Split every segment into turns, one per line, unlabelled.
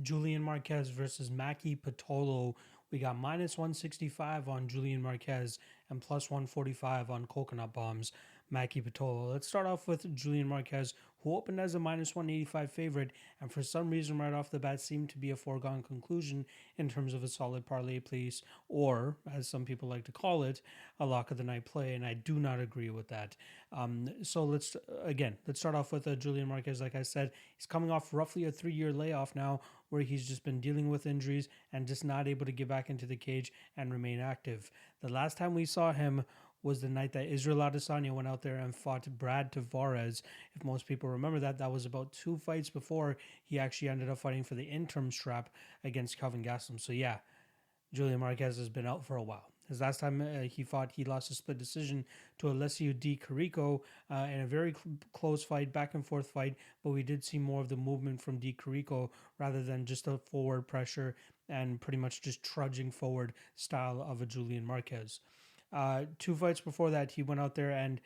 Julian Marquez versus Maki Pitolo. We got minus 165 on Julian Marquez and plus 145 on Coconut Bombs, Maki Pitolo. Let's start off with Julian Marquez, who opened as a minus 185 favorite, and for some reason, right off the bat, seemed to be a foregone conclusion in terms of a solid parlay place, or as some people like to call it, a lock of the night play. And I do not agree with that. So let's start off with Julian Marquez. Like I said, he's coming off roughly a 3-year layoff now, where he's just been dealing with injuries and just not able to get back into the cage and remain active. The last time we saw him was the night that Israel Adesanya went out there and fought Brad Tavares. If most people remember that, that was about 2 fights before he actually ended up fighting for the interim strap against Kelvin Gastelum. So yeah, Julian Marquez has been out for a while. His last time he fought, he lost a split decision to Alessio Di Chirico in a very close fight, back and forth fight, but we did see more of the movement from Di Chirico rather than just a forward pressure and pretty much just trudging forward style of a Julian Marquez. 2 fights before that, he went out there and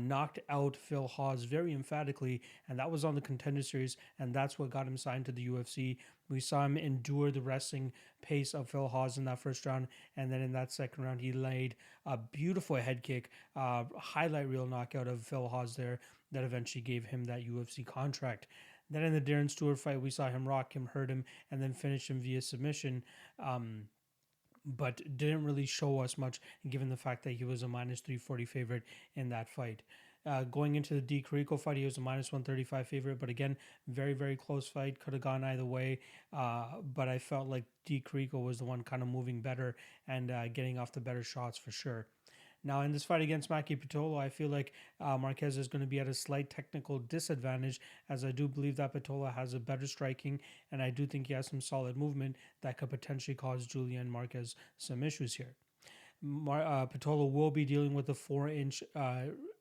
knocked out Phil Hawes very emphatically, and that was on the Contender Series, and that's what got him signed to the UFC. We saw him endure the wrestling pace of Phil Hawes in that first round, and then in that second round, he laid a beautiful head kick, highlight reel knockout of Phil Hawes there that eventually gave him that UFC contract. Then in the Darren Stewart fight, we saw him rock him, hurt him, and then finish him via submission. But didn't really show us much given the fact that he was a minus 340 favorite in that fight. Going into the Di Chirico fight, he was a minus 135 favorite, but again, very, very close fight. Could have gone either way, but I felt like Di Chirico was the one kind of moving better and getting off the better shots for sure. Now, in this fight against Maki Pitolo, I feel like Marquez is going to be at a slight technical disadvantage, as I do believe that Pitolo has a better striking, and I do think he has some solid movement that could potentially cause Julian Marquez some issues here. Pitolo will be dealing with a 4-inch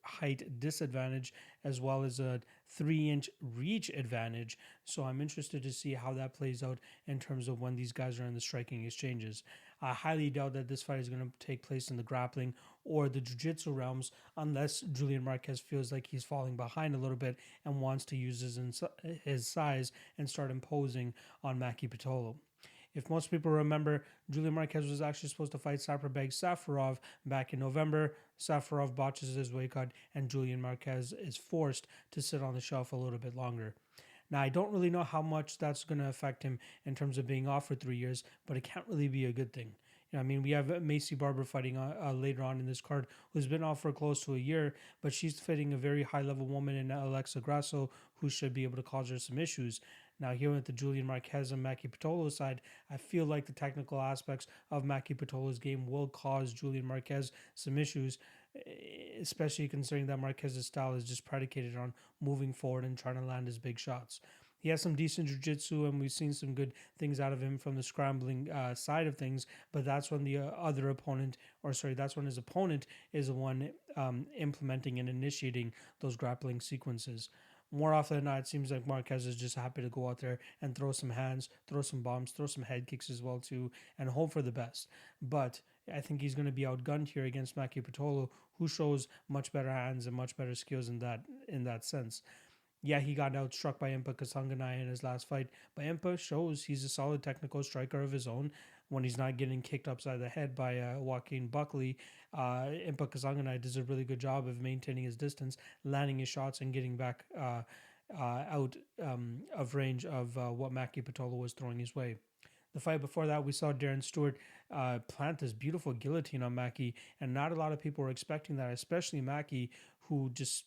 height disadvantage as well as a 3-inch reach advantage. So I'm interested to see how that plays out in terms of when these guys are in the striking exchanges. I highly doubt that this fight is going to take place in the grappling or the jiu-jitsu realms unless Julian Marquez feels like he's falling behind a little bit and wants to use his size and start imposing on Maki Pitolo. If most people remember, Julian Marquez was actually supposed to fight Saparbeg Safarov back in November. Safarov botches his weight cut, and Julian Marquez is forced to sit on the shelf a little bit longer. Now, I don't really know how much that's going to affect him in terms of being off for 3 years, but it can't really be a good thing. I mean, we have Macy Barber fighting later on in this card, who's been off for close to a year, but she's fighting a very high-level woman in Alexa Grasso, who should be able to cause her some issues. Now, here with the Julian Marquez and Maki Pitolo side, I feel like the technical aspects of Maki Pitolo's game will cause Julian Marquez some issues, especially considering that Marquez's style is just predicated on moving forward and trying to land his big shots. He has some decent jiu-jitsu, and we've seen some good things out of him from the scrambling side of things, but that's when that's when his opponent is the one implementing and initiating those grappling sequences. More often than not, it seems like Marquez is just happy to go out there and throw some hands, throw some bombs, throw some head kicks as well too, and hope for the best. But I think he's going to be outgunned here against Maki Pitolo, who shows much better hands and much better skills in that sense. Yeah, he got outstruck by Impa Kasanganay in his last fight, but Impa shows he's a solid technical striker of his own when he's not getting kicked upside the head by Joaquin Buckley. Impa Kasanganay does a really good job of maintaining his distance, landing his shots, and getting back out of range of what Maki Pitolo was throwing his way. The fight before that, we saw Darren Stewart plant this beautiful guillotine on Maki, and not a lot of people were expecting that, especially Maki, who just,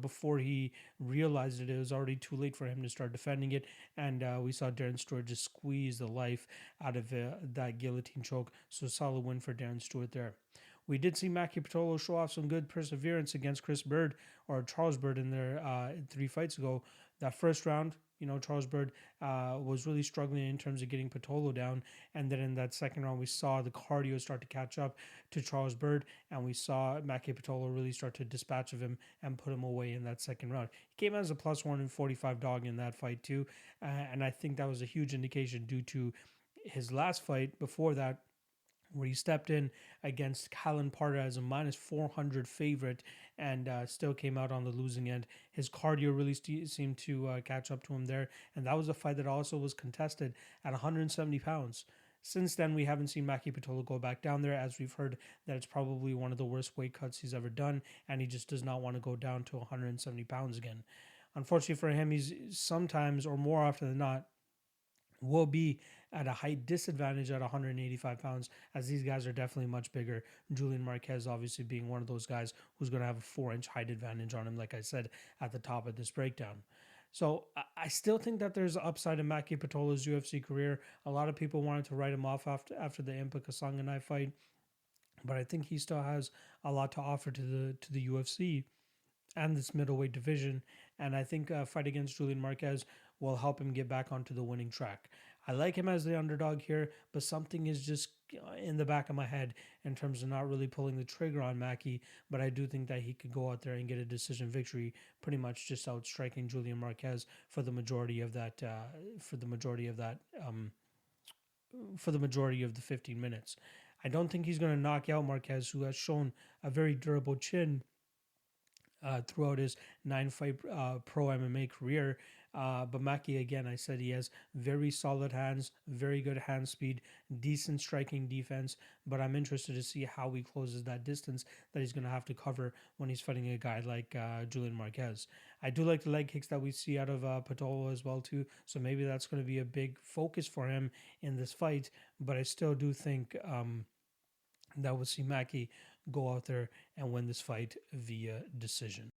before he realized it was already too late for him to start defending it, and we saw Darren Stewart just squeeze the life out of that guillotine choke, so solid win for Darren Stewart there. We did see Maki Pitolo show off some good perseverance against Chris Bird, or Charles Bird, in their 3 fights ago. That first round, Charles Bird was really struggling in terms of getting Pitolo down. And then in that second round, we saw the cardio start to catch up to Charles Bird. And we saw Maki Pitolo really start to dispatch of him and put him away in that second round. He came as a plus 145 dog in that fight too. And I think that was a huge indication due to his last fight before that, where he stepped in against Callan Porter as a minus 400 favorite and still came out on the losing end. His cardio really seemed to catch up to him there, and that was a fight that also was contested at 170 pounds. Since then, we haven't seen Maki Pitolo go back down there, as we've heard that it's probably one of the worst weight cuts he's ever done, and he just does not want to go down to 170 pounds again. Unfortunately for him, he's sometimes, or more often than not, will be at a height disadvantage at 185 pounds, as these guys are definitely much bigger. Julian Marquez obviously being one of those guys who's going to have a 4-inch height advantage on him, like I said at the top of this breakdown. So I still think that there's upside in Maki Pitolo's UFC career. A lot of people wanted to write him off after the Impa Kasanganay fight, but I think he still has a lot to offer to the UFC and this middleweight division. And I think a fight against Julian Marquez will help him get back onto the winning track. I like him as the underdog here, but something is just in the back of my head in terms of not really pulling the trigger on Maki. But I do think that he could go out there and get a decision victory, pretty much just outstriking Julian Marquez for the majority of that. For the majority of the 15 minutes. I don't think he's going to knock out Marquez, who has shown a very durable chin throughout his 9-fight pro MMA career. But Maki, again, I said he has very solid hands, very good hand speed, decent striking defense. But I'm interested to see how he closes that distance that he's going to have to cover when he's fighting a guy like Julian Marquez. I do like the leg kicks that we see out of Pitolo as well, too. So maybe that's going to be a big focus for him in this fight. But I still do think that we'll see Maki go out there and win this fight via decision.